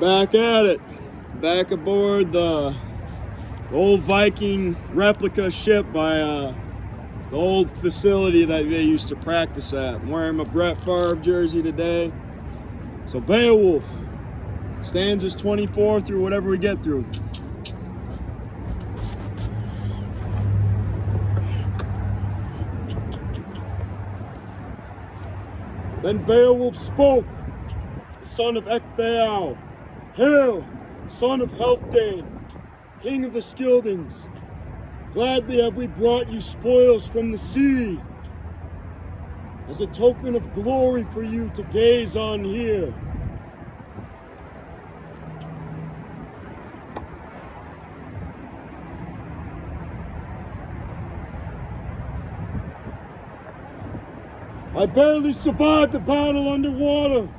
Back at it. Back aboard the old Viking replica ship by the old facility that they used to practice at. I'm wearing my Favre jersey today. So Beowulf, stanzas 24 through whatever we get through. Then Beowulf spoke, the son of Ecgtheow. Hail, son of Healfdene, king of the Scyldings. Gladly have we brought you spoils from the sea, as a token of glory for you to gaze on here. I barely survived the battle underwater,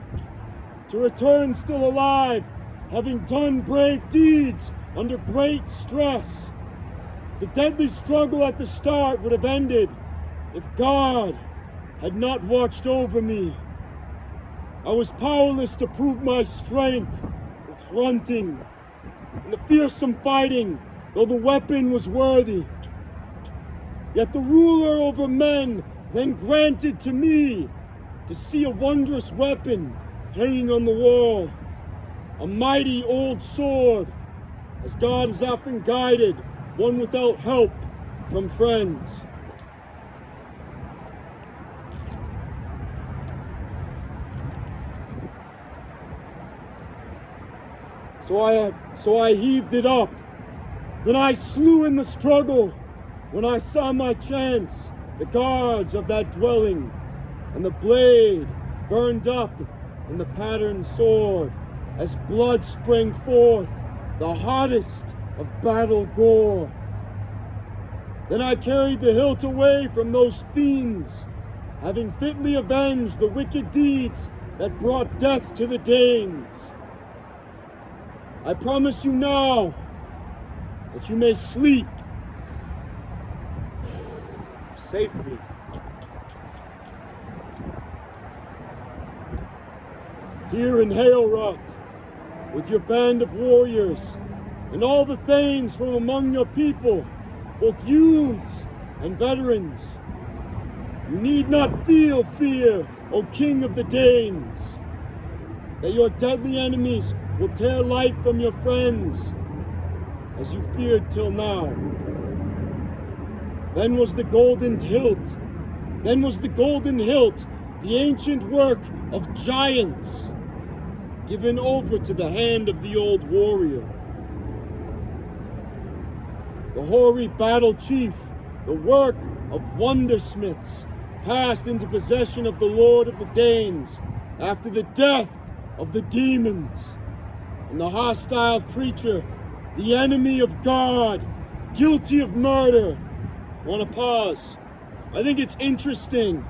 to return still alive, having done brave deeds under great stress. The deadly struggle at the start would have ended if God had not watched over me. I was powerless to prove my strength with hunting and the fearsome fighting, though the weapon was worthy. Yet the ruler over men then granted to me to see a wondrous weapon hanging on the wall, a mighty old sword, as God has often guided one without help from friends. So I heaved it up. Then I slew in the struggle when I saw my chance the guards of that dwelling, and the blade burned up in the patterned sword as blood sprang forth, the hottest of battle gore. Then I carried the hilt away from those fiends, having fitly avenged the wicked deeds that brought death to the Danes. I promise you now that you may sleep safely. Here in Hailrot, with your band of warriors, and all the thanes from among your people, both youths and veterans. You need not feel fear, O King of the Danes, that your deadly enemies will tear life from your friends, as you feared till now. Then was the golden hilt, the ancient work of giants, given over to the hand of the old warrior. The hoary battle chief, the work of wondersmiths, passed into possession of the Lord of the Danes after the death of the demons. And the hostile creature, the enemy of God, guilty of murder. I want to pause. I think it's interesting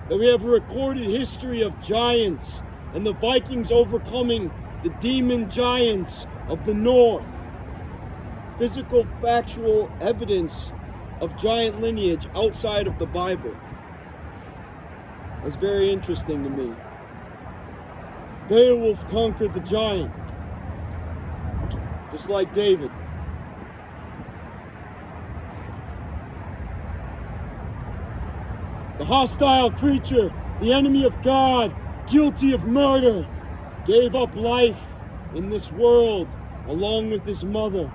that we have a recorded history of giants and the Vikings overcoming the demon giants of the north. Physical, factual evidence of giant lineage outside of the Bible. That's very interesting to me. Beowulf conquered the giant, just like David. The hostile creature, the enemy of God, guilty of murder, gave up life in this world along with his mother.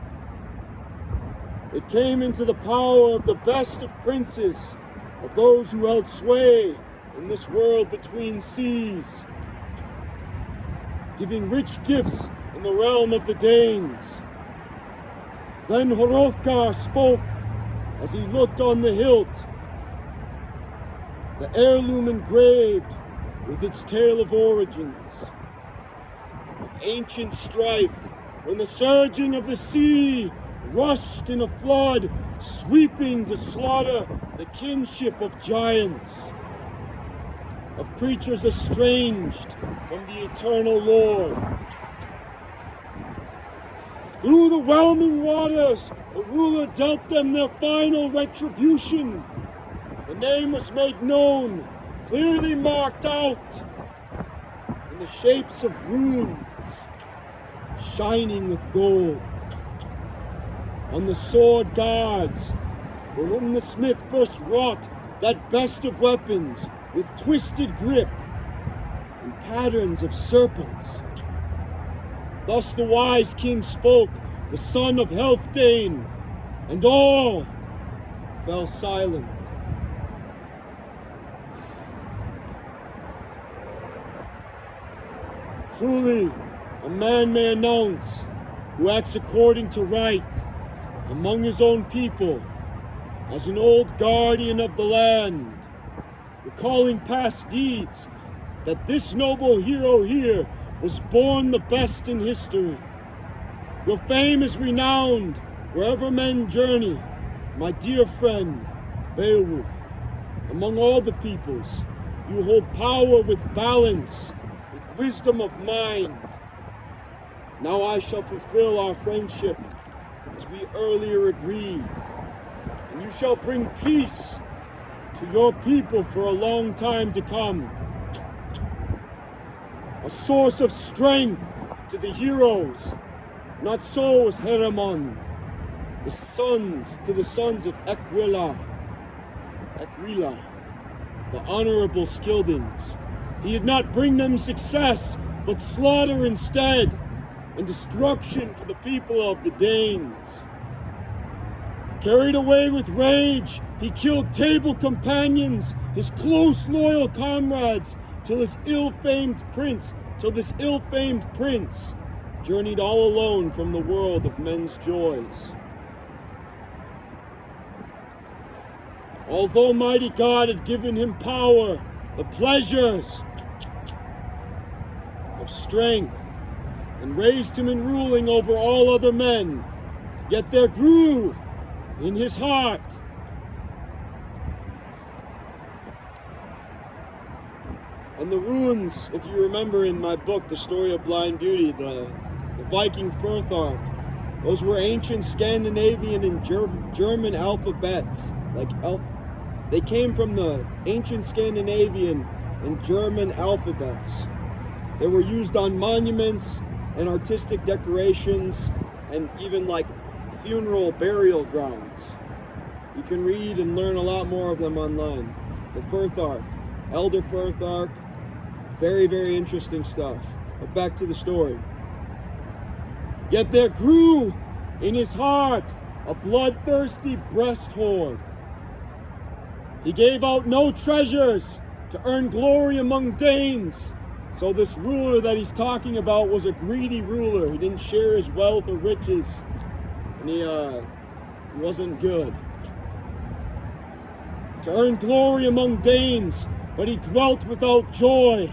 It came into the power of the best of princes, of those who held sway in this world between seas, giving rich gifts in the realm of the Danes. Then Hrothgar spoke as he looked on the hilt, the heirloom engraved with its tale of origins, of ancient strife, when the surging of the sea rushed in a flood, sweeping to slaughter the kinship of giants, of creatures estranged from the eternal Lord. Through the whelming waters, the ruler dealt them their final retribution. The name was made known, clearly marked out in the shapes of runes, shining with gold. On the sword guards, for whom the smith first wrought that best of weapons, with twisted grip and patterns of serpents. Thus the wise king spoke, the son of Healfdene, and all fell silent. Truly, a man may announce, who acts according to right, among his own people, as an old guardian of the land, recalling past deeds, that this noble hero here was born the best in history. Your fame is renowned wherever men journey, my dear friend, Beowulf. Among all the peoples, you hold power with balance, with wisdom of mind. Now I shall fulfill our friendship as we earlier agreed, and you shall bring peace to your people for a long time to come. A source of strength to the heroes. Not so was Heremond, the sons of Aquila, the honorable Skildings. He did not bring them success, but slaughter instead, and destruction for the people of the Danes. Carried away with rage, he killed table companions, his close loyal comrades, till this ill-famed prince journeyed all alone from the world of men's joys. Although mighty God had given him power, the pleasures of strength, and raised him in ruling over all other men, yet there grew in his heart and the ruins, if you remember in my book, The Story of Blind Beauty, the Viking Firthark, those were ancient Scandinavian and German alphabets. They came from the ancient Scandinavian and German alphabets. They were used on monuments and artistic decorations and even like funeral burial grounds. You can read and learn a lot more of them online. The Firthark, Elder Firthark, very, very interesting stuff. But back to the story. Yet there grew in his heart a bloodthirsty breast hoard. He gave out no treasures to earn glory among Danes. So this ruler that he's talking about was a greedy ruler. He didn't share his wealth or riches, and he wasn't good. To earn glory among Danes, but he dwelt without joy,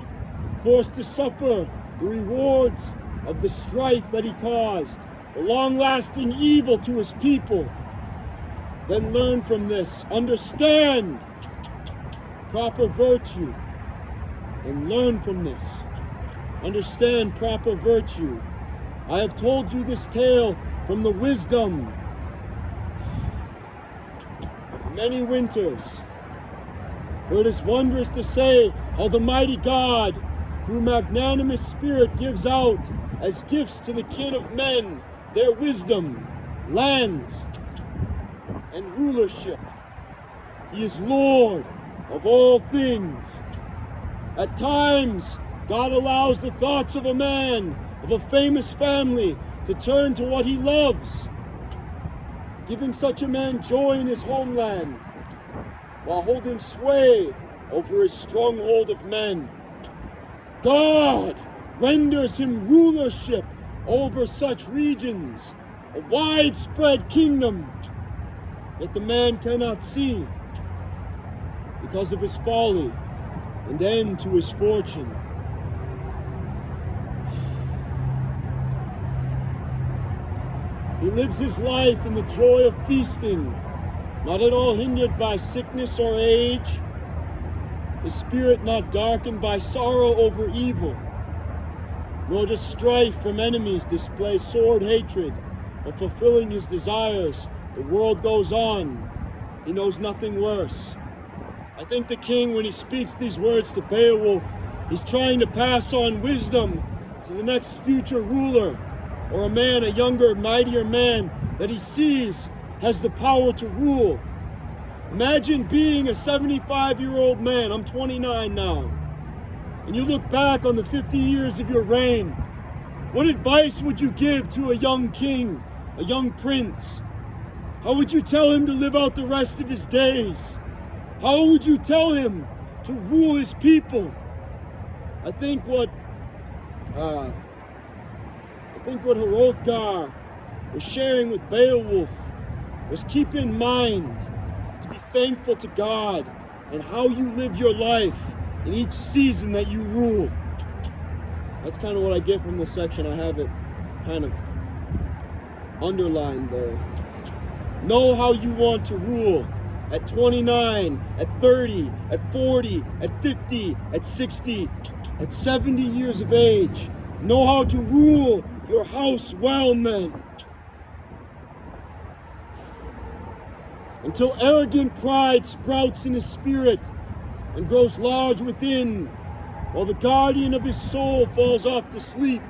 forced to suffer the rewards of the strife that he caused, the long-lasting evil to his people. Then learn from this, understand proper virtue. And learn from this. Understand proper virtue. I have told you this tale from the wisdom of many winters. For it is wondrous to say how the mighty God, through magnanimous spirit, gives out as gifts to the kin of men their wisdom, lands, and rulership. He is Lord of all things. At times, God allows the thoughts of a man, of a famous family, to turn to what he loves, giving such a man joy in his homeland, while holding sway over his stronghold of men. God renders him rulership over such regions, a widespread kingdom that the man cannot see because of his folly and end to his fortune. He lives his life in the joy of feasting, not at all hindered by sickness or age, his spirit not darkened by sorrow over evil, nor does strife from enemies display sword hatred, but fulfilling his desires, the world goes on. He knows nothing worse. I think the king, when he speaks these words to Beowulf, he's trying to pass on wisdom to the next future ruler, or a man, a younger, mightier man that he sees has the power to rule. Imagine being a 75-year-old man, I'm 29 now, and you look back on the 50 years of your reign. What advice would you give to a young king, a young prince? How would you tell him to live out the rest of his days? How would you tell him to rule his people? I think what Hrothgar was sharing with Beowulf was keep in mind to be thankful to God and how you live your life in each season that you rule. That's kind of what I get from this section. I have it kind of underlined there. Know how you want to rule at 29, at 30, at 40, at 50, at 60, at 70 years of age. Know how to rule your house well, men. Until arrogant pride sprouts in his spirit and grows large within, while the guardian of his soul falls off to sleep,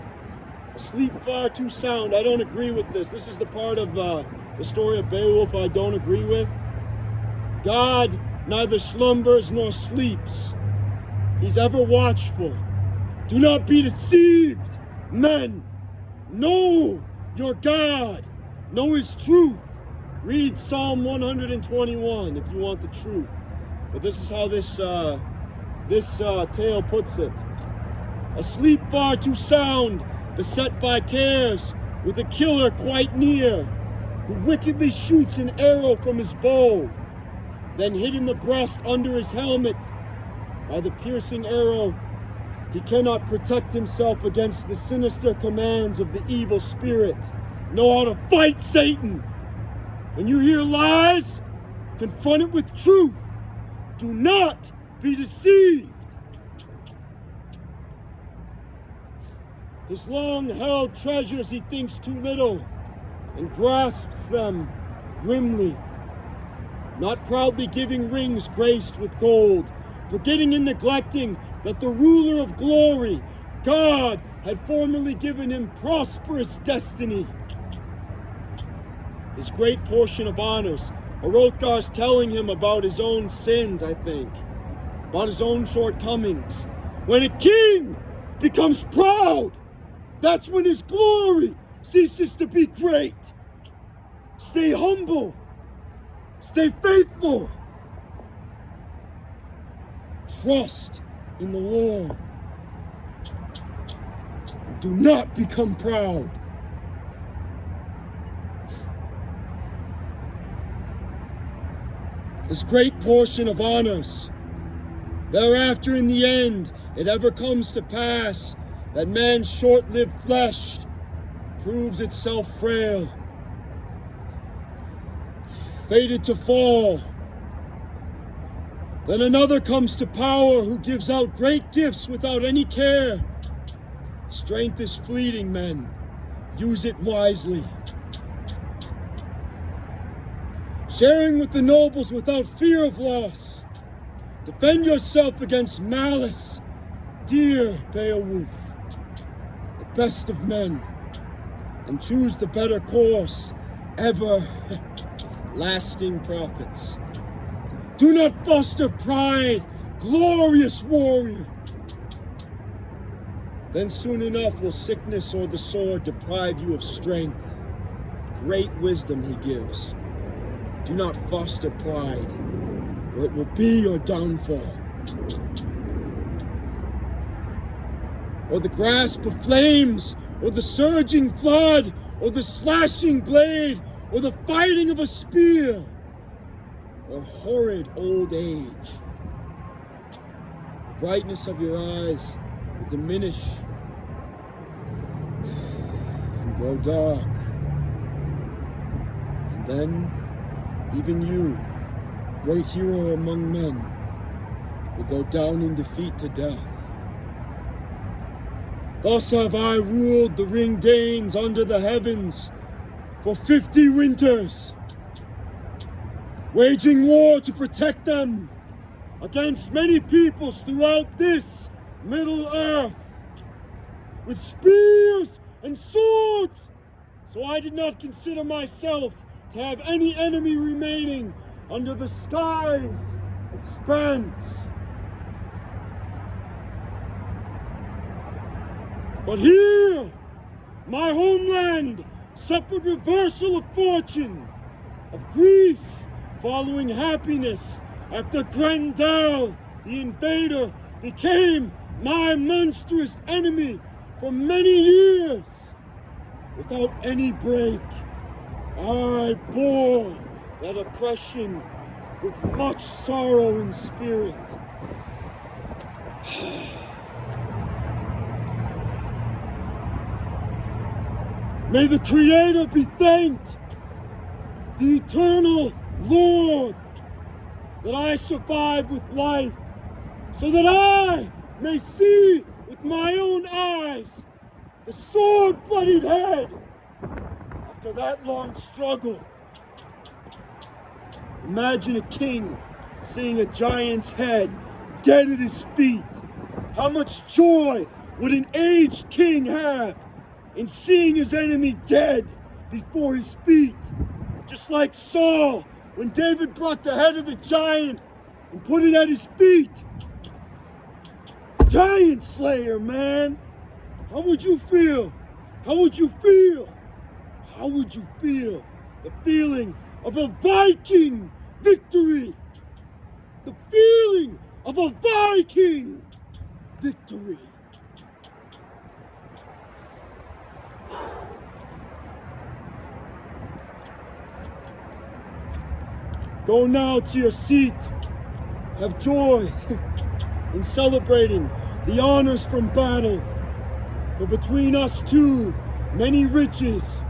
a sleep far too sound. I don't agree with this. This is the part of the story of Beowulf I don't agree with. God neither slumbers nor sleeps. He's ever watchful. Do not be deceived, men. Know your God. Know his truth. Read Psalm 121 if you want the truth. But this is how this tale puts it. Asleep far too sound, beset by cares, with a killer quite near, who wickedly shoots an arrow from his bow, then hid in the breast under his helmet. By the piercing arrow, he cannot protect himself against the sinister commands of the evil spirit. Know how to fight Satan. When you hear lies, confront it with truth. Do not be deceived. His long-held treasures he thinks too little and grasps them grimly, not proudly giving rings graced with gold, forgetting and neglecting that the ruler of glory, God, had formerly given him prosperous destiny. His great portion of honors, Hrothgar's telling him about his own sins, I think, about his own shortcomings. When a king becomes proud, that's when his glory ceases to be great. Stay humble. Stay faithful. Trust in the Lord. Do not become proud. His great portion of honors. Thereafter, in the end, it ever comes to pass that man's short-lived flesh proves itself frail, fated to fall. Then another comes to power who gives out great gifts without any care. Strength is fleeting, men. Use it wisely. Sharing with the nobles without fear of loss. Defend yourself against malice, dear Beowulf, the best of men, and choose the better course, ever lasting profits. Do not foster pride, glorious warrior. Then soon enough will sickness or the sword deprive you of strength. Great wisdom he gives. Do not foster pride, or it will be your downfall. Or the grasp of flames, or the surging flood, or the slashing blade, or the fighting of a spear, or horrid old age. The brightness of your eyes will diminish and grow dark. And then, even you, great hero among men, will go down in defeat to death. Thus have I ruled the Ring Danes under the heavens for 50 winters, waging war to protect them against many peoples throughout this Middle Earth, with spears and swords. So I did not consider myself to have any enemy remaining under the sky's expanse. But here, my homeland suffered reversal of fortune, of grief following happiness after Grendel, the invader, became my monstrous enemy for many years. Without any break, I bore that oppression with much sorrow in spirit. May the Creator be thanked, the eternal Lord, that I survived with life, so that I may see with my own eyes the sword-bloodied head after that long struggle. Imagine a king seeing a giant's head dead at his feet. How much joy would an aged king have in seeing his enemy dead before his feet? Just like Saul, when David brought the head of the giant and put it at his feet. Giant slayer, man! How would you feel? How would you feel? How would you feel? The feeling of a Viking victory! The feeling of a Viking victory! Go now to your seat. Have joy in celebrating the honors from battle. For between us two, many riches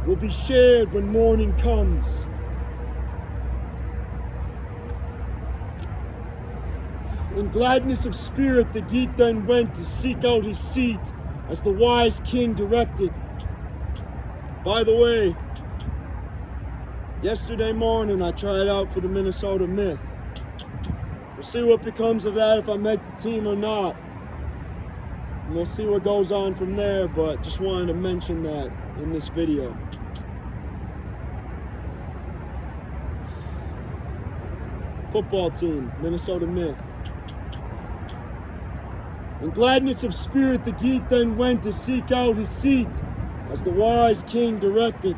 will be shared when morning comes. In gladness of spirit, the Geat then went to seek out his seat as the wise king directed. By the way, yesterday morning I tried out for the Minnesota Myth. We'll see what becomes of that, if I make the team or not. And we'll see what goes on from there, but just wanted to mention that in this video. Football team, Minnesota Myth. In gladness of spirit, the Geat then went to seek out his seat as the wise king directed.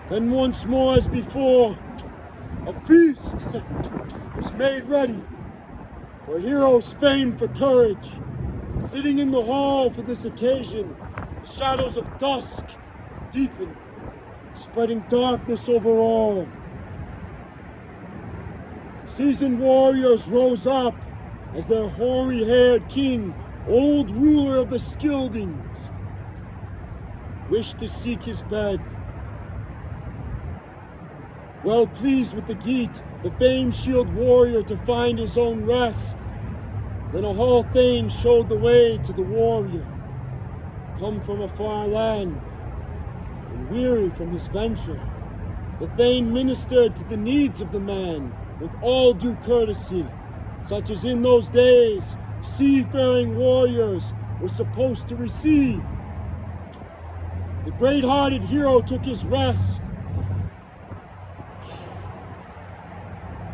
Then once more as before, a feast was made ready for heroes famed for courage. Sitting in the hall for this occasion, the shadows of dusk deepened, spreading darkness over all. Seasoned warriors rose up as their hoary-haired king, old ruler of the Scyldings, wished to seek his bed. Well pleased with the Geat, the famed shield warrior, to find his own rest, then a hall thane showed the way to the warrior, come from a far land, and weary from his venture. The thane ministered to the needs of the man with all due courtesy, such as in those days seafaring warriors were supposed to receive. The great-hearted hero took his rest.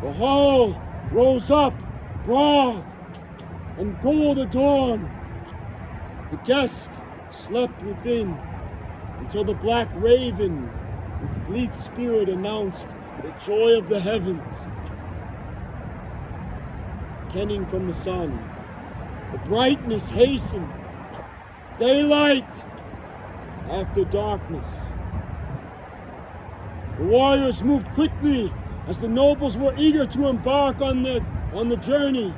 The hall rose up broad and gold adorned. The guest slept within until the black raven with bleak spirit announced the joy of the heavens. Kenning from the sun, the brightness hastened, daylight after darkness. The warriors moved quickly as the nobles were eager to embark on the journey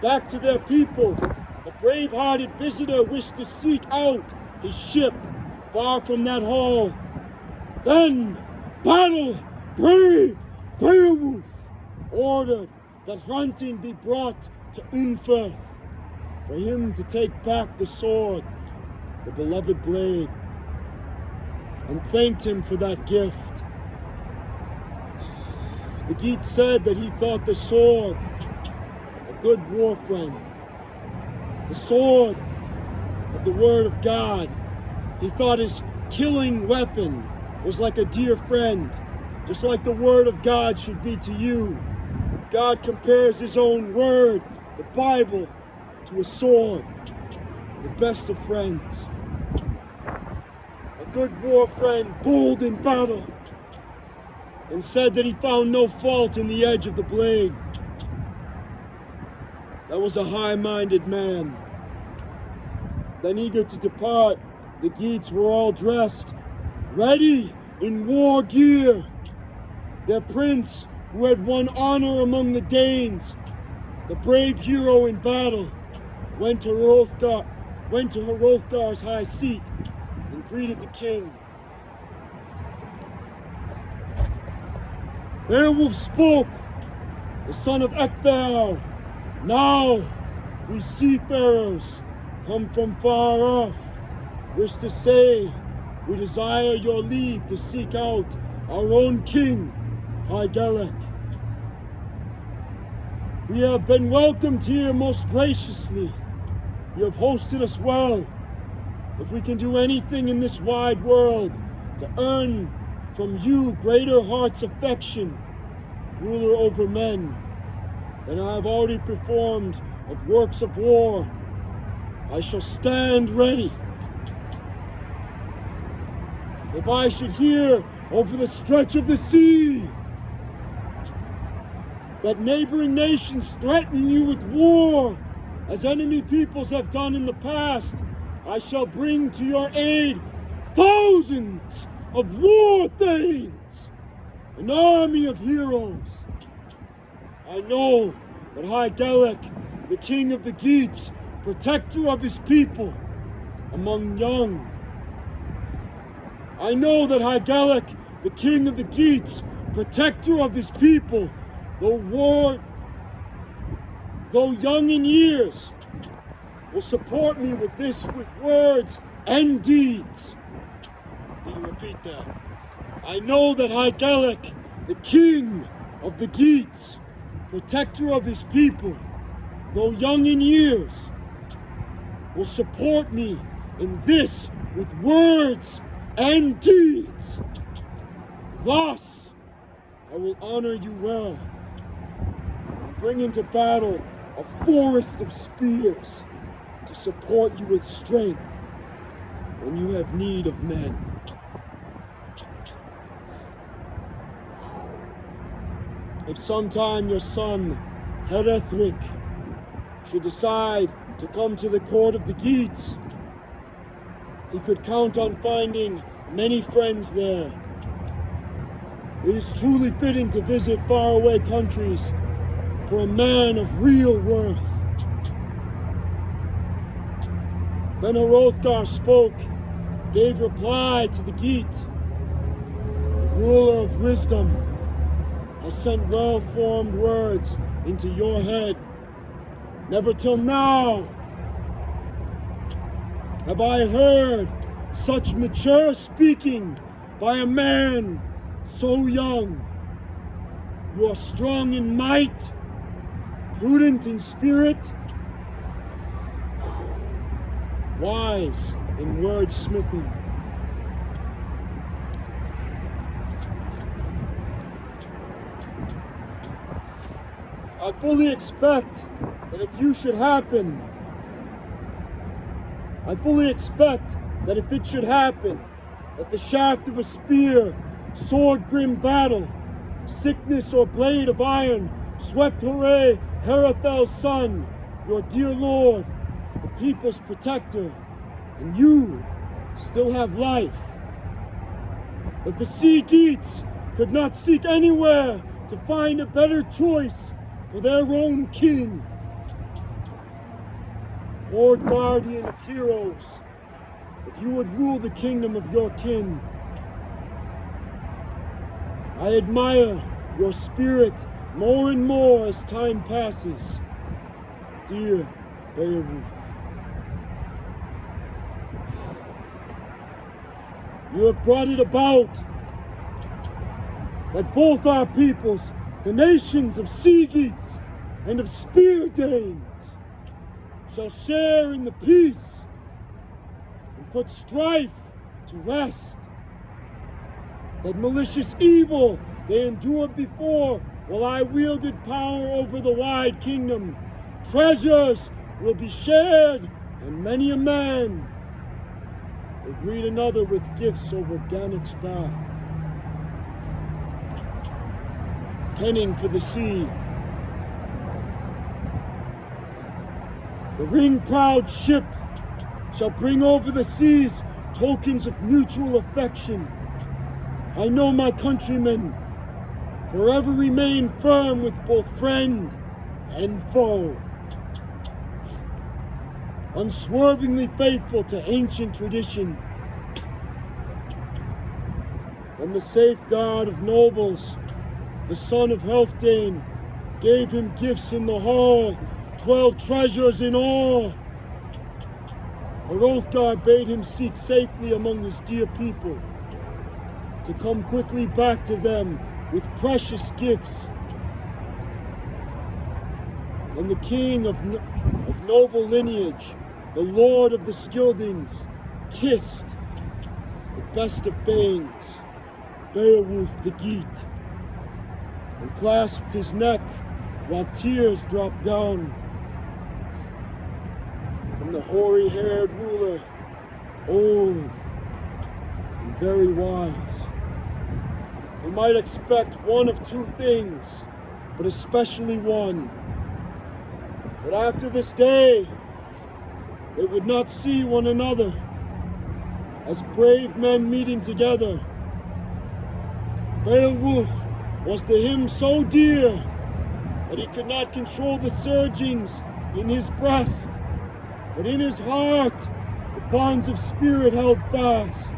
back to their people. The brave-hearted visitor wished to seek out his ship far from that hall. Then, battle brave Beowulf ordered that hunting be brought to Unferth, for him to take back the sword, the beloved blade, and thanked him for that gift. The Geat said that he thought the sword a good war friend, the sword of the word of God, He thought his killing weapon was like a dear friend, just like the word of God should be to you. God compares his own word, the Bible, to a sword, the best of friends. A good war friend, bold in battle, and said that he found no fault in the edge of the blade. That was a high-minded man. Then, eager to depart, the Geats were all dressed, ready in war gear. Their prince, who had won honor among the Danes, the brave hero in battle, went to Hrothgar's high seat and greeted the king. Beowulf spoke, the son of Ecgtheow. Now we seafarers, come from far off, wish to say we desire your leave to seek out our own king, Hygelac. We have been welcomed here most graciously. You have hosted us well. If we can do anything in this wide world to earn from you greater heart's affection, ruler over men, than I have already performed of works of war, I shall stand ready. If I should hear over the stretch of the sea that neighboring nations threaten you with war, as enemy peoples have done in the past, I shall bring to your aid thousands of war thanes, an army of heroes. I know that Hygelac, the king of the Geats, protector of his people, among young. I know that Hygelac, the king of the Geats, protector of his people, though young in years, will support me with words and deeds. Let me repeat that. I know that Hygelac, the king of the Geats, protector of his people, though young in years, will support me in this with words and deeds. Thus, I will honor you well and bring into battle a forest of spears to support you with strength when you have need of men. If sometime your son, Herethric, should decide to come to the court of the Geats, he could count on finding many friends there. It is truly fitting to visit faraway countries for a man of real worth. Then Hrothgar spoke, gave reply to the Geat. The ruler of wisdom has sent well-formed words into your head. Never till now have I heard such mature speaking by a man so young. You are strong in might, prudent in spirit, wise in wordsmithing. I fully expect that if it should happen, that the shaft of a spear, sword grim battle, sickness or blade of iron, swept hooray Herethel's son, your dear lord, the people's protector, and you still have life. That the Sea Geats could not seek anywhere to find a better choice for their own king. Lord guardian of heroes, if you would rule the kingdom of your kin, I admire your spirit more and more as time passes, dear Beowulf. You have brought it about that both our peoples, the nations of Sea Geats and of Spear Danes, shall share in the peace and put strife to rest. That malicious evil they endured before, while I wielded power over the wide kingdom. Treasures will be shared, and many a man will greet another with gifts over Gannett's bath. Penning for the sea. The ring-proud ship shall bring over the seas tokens of mutual affection. I know my countrymen forever remain firm with both friend and foe, unswervingly faithful to ancient tradition. And the safeguard of nobles, the son of Healfdene, gave him gifts in the hall, 12 treasures in all. Hrothgar bade him seek safely among his dear people, to come quickly back to them with precious gifts. And the king of noble lineage, the lord of the Scyldings, kissed the best of banes, Beowulf the Geat, and clasped his neck while tears dropped down from the hoary-haired ruler, old and very wise. You might expect one of two things, but especially one. But after this day, they would not see one another as brave men meeting together. Beowulf was to him so dear that he could not control the surgings in his breast, but in his heart the bonds of spirit held fast.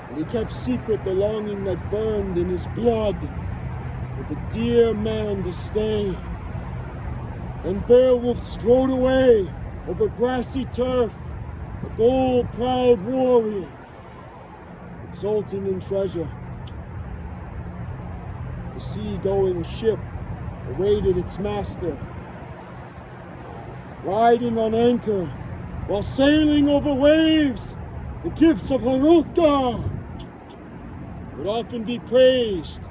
And he kept secret the longing that burned in his blood for the dear man to stay. Then Beowulf strode away over grassy turf, a gold-proud warrior, exulting in treasure. The sea-going ship awaited its master, riding on anchor while sailing over waves. The gifts of Hrothgar would often be praised,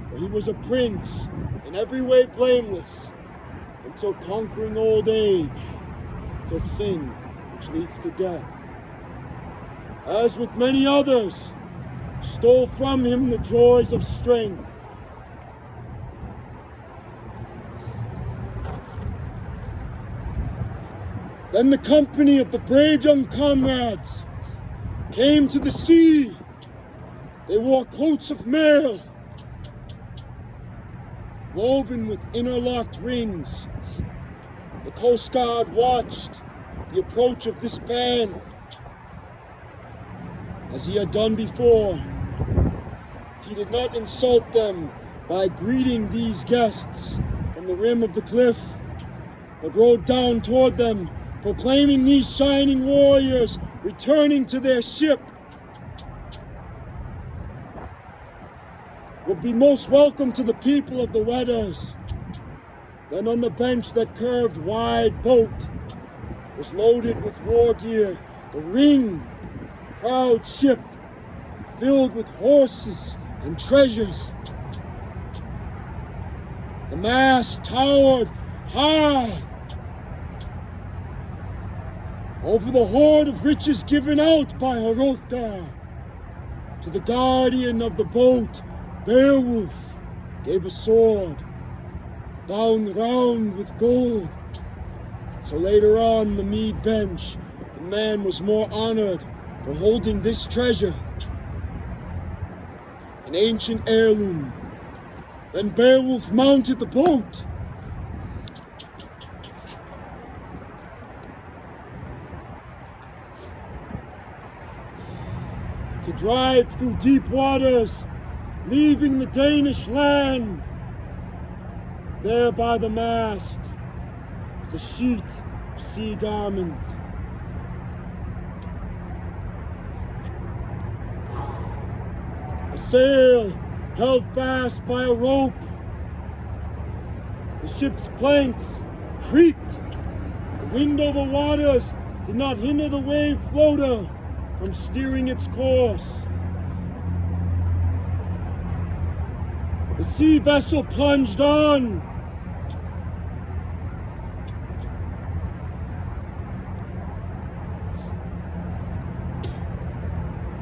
for he was a prince in every way blameless, until conquering old age, till sin which leads to death, as with many others, stole from him the joys of strength. Then the company of the brave young comrades came to the sea. They wore coats of mail, woven with interlocked rings. The Coast Guard watched the approach of this band. As he had done before, he did not insult them by greeting these guests from the rim of the cliff, but rode down toward them, proclaiming these shining warriors returning to their ship would be most welcome to the people of the Wedders. Then on the bench that curved wide boat was loaded with war gear, the ring, proud ship filled with horses and treasures. The mast towered high over the hoard of riches given out by Hrothgar. To the guardian of the boat, Beowulf gave a sword, bound round with gold. So later on the mead bench, the man was more honored for holding this treasure, an ancient heirloom. Then Beowulf mounted the boat. To drive through deep waters, leaving the Danish land. There by the mast was a sheet of sea garment. A sail held fast by a rope. The ship's planks creaked. The wind over waters did not hinder the wave floater from steering its course. The sea vessel plunged on.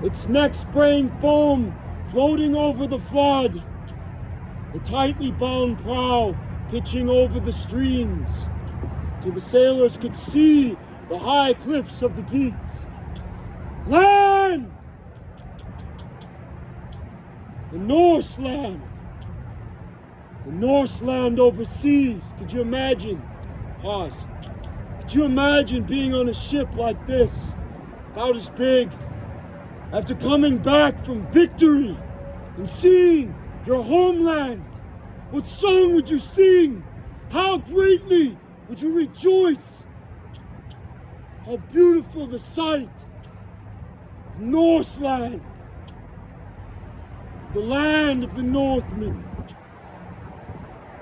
Its neck spraying foam floating over the flood. The tightly bound prow pitching over the streams, till the sailors could see the high cliffs of the Geats. Land! The Norse land! The Norse land overseas. Could you imagine? Pause. Could you imagine being on a ship like this, about as big, after coming back from victory and seeing your homeland? What song would you sing? How greatly would you rejoice? How beautiful the sight of Norse land, the land of the Northmen,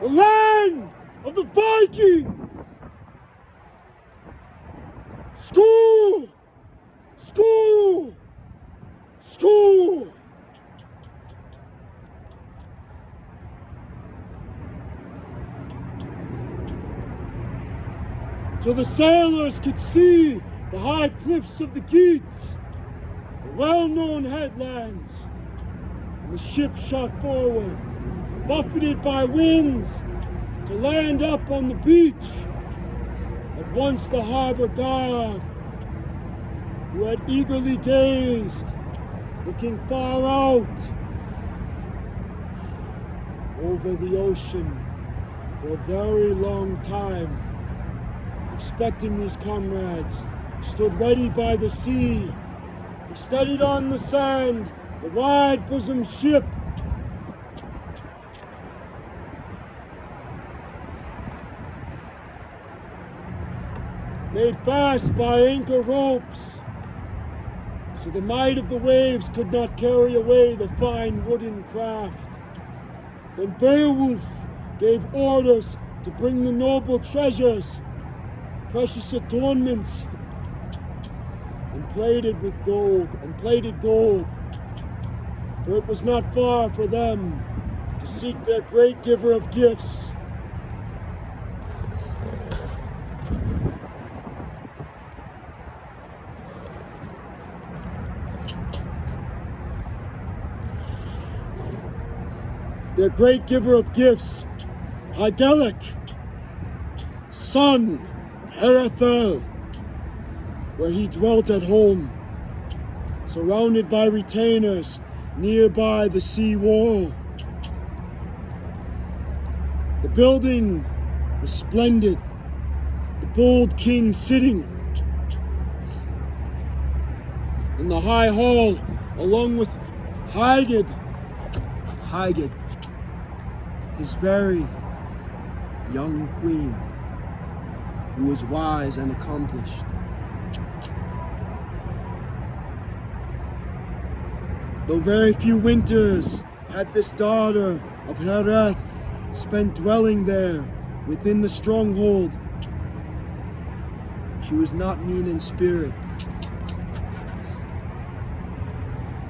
the land of the Vikings. School! School! School! Till the sailors could see the high cliffs of the Geats, the well-known headlands, and the ship shot forward, buffeted by winds, to land up on the beach. At once the harbor guard, who had eagerly gazed, looking far out over the ocean for a very long time, expecting these comrades, stood ready by the sea. He studied on the sand the wide-bosomed ship. Made fast by anchor ropes, so the might of the waves could not carry away the fine wooden craft. Then Beowulf gave orders to bring the noble treasures, precious adornments, and plated gold, for it was not far for them to seek their great giver of gifts. Their great giver of gifts, Hygelac, son of Herethel, where he dwelt at home, surrounded by retainers nearby the sea wall. The building was splendid, the bold king sitting in the high hall, along with Hygelac, his very young queen, who was wise and accomplished. Though very few winters had this daughter of Hereth spent dwelling there within the stronghold, she was not mean in spirit,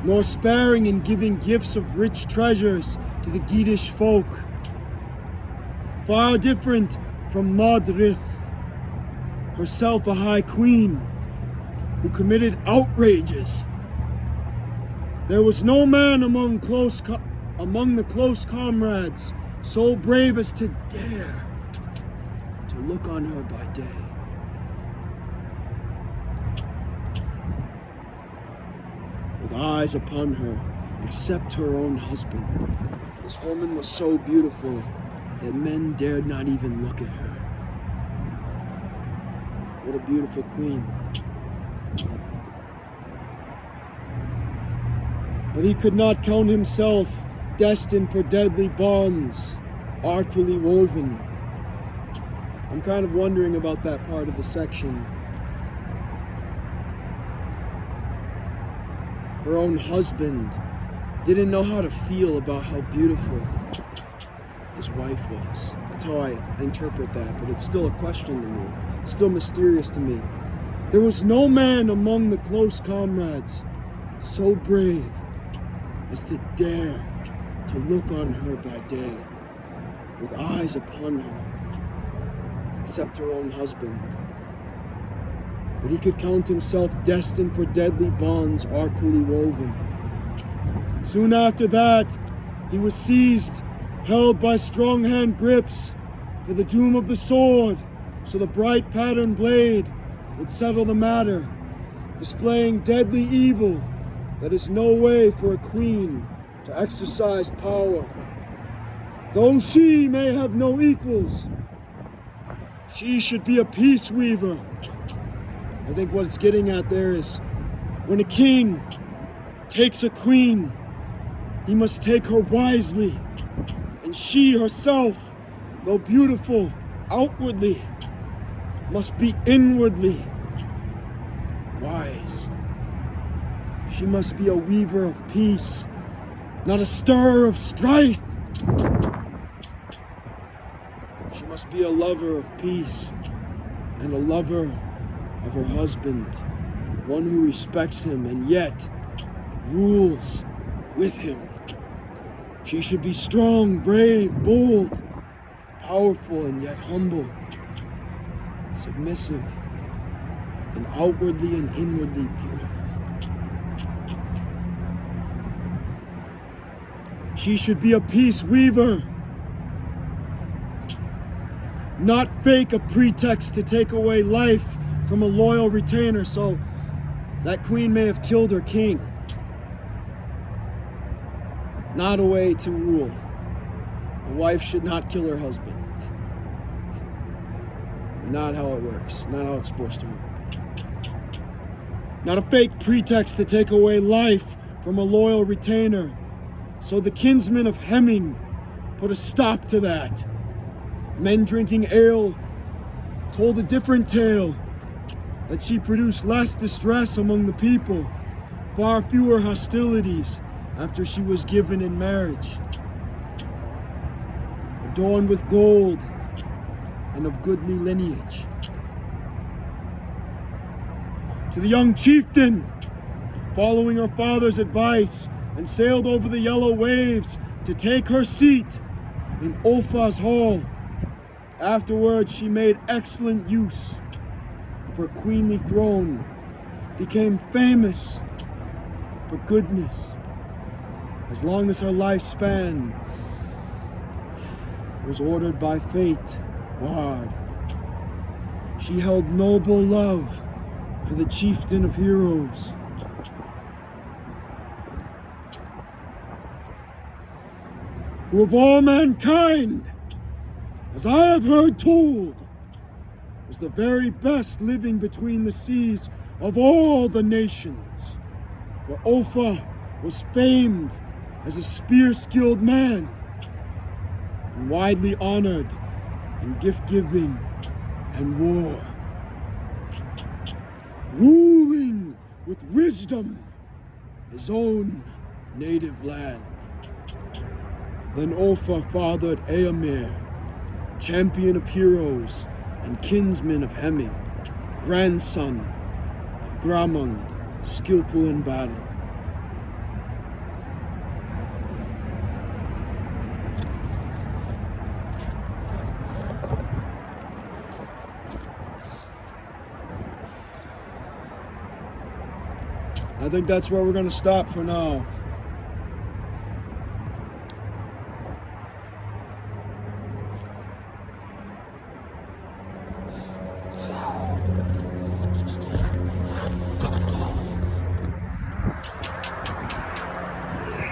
nor sparing in giving gifts of rich treasures to the Geatish folk. Far different from Modrith, herself a high queen, who committed outrages. There was no man among the close comrades so brave as to dare to look on her by day. With eyes upon her, except her own husband, this woman was so beautiful that men dared not even look at her. What a beautiful queen. But he could not count himself destined for deadly bonds, artfully woven. I'm kind of wondering about that part of the section. Her own husband didn't know how to feel about how beautiful his wife was. That's how I interpret that, but it's still a question to me. It's still mysterious to me. There was no man among the close comrades so brave as to dare to look on her by day, with eyes upon her, except her own husband. But he could count himself destined for deadly bonds artfully woven. Soon after that, he was seized, held by strong hand grips, for the doom of the sword, so the bright patterned blade would settle the matter, displaying deadly evil that is no way for a queen to exercise power. Though she may have no equals, she should be a peace weaver. I think what it's getting at there is, when a king takes a queen, he must take her wisely, and she herself, though beautiful outwardly, must be inwardly wise. She must be a weaver of peace, not a stirrer of strife. She must be a lover of peace and a lover of her husband, one who respects him and yet rules with him. She should be strong, brave, bold, powerful and yet humble, submissive, and outwardly and inwardly beautiful. She should be a peace weaver, not fake a pretext to take away life from a loyal retainer so that queen may have killed her king. Not a way to rule. A wife should not kill her husband. Not how it works. Not how it's supposed to work. Not a fake pretext to take away life from a loyal retainer. So the kinsmen of Hemming put a stop to that. Men drinking ale told a different tale, that she produced less distress among the people, far fewer hostilities after she was given in marriage. Adorned with gold and of goodly lineage. To the young chieftain, following her father's advice, and sailed over the yellow waves to take her seat in Ulfa's hall. Afterwards, she made excellent use of her queenly throne, became famous for goodness, as long as her lifespan was ordered by fate ward. She held noble love for the chieftain of heroes. Who of all mankind, as I have heard told, was the very best living between the seas of all the nations. For Ulfa was famed as a spear-skilled man, and widely honored in gift-giving and war, ruling with wisdom his own native land. Then Ulfa fathered Eomer, champion of heroes and kinsman of Hemming, grandson of Gramund, skillful in battle. I think that's where we're going to stop for now.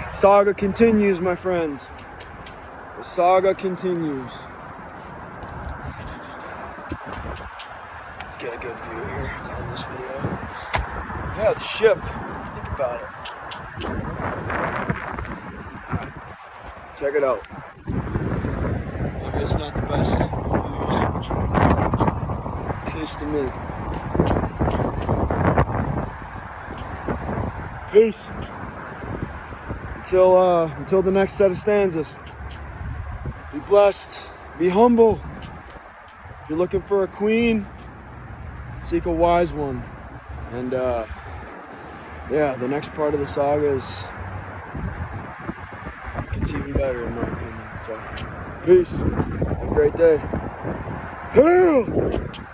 Saga continues, my friends. The saga continues. Let's get a good view here to end this video. Yeah, the ship. Think about it. Check it out. Maybe it's not the best of views. At least to me. Peace. Until the next set of stanzas. Be blessed. Be humble. If you're looking for a queen, seek a wise one. And yeah, the next part of the saga gets even better in my opinion. So, peace. Have a great day. Hail!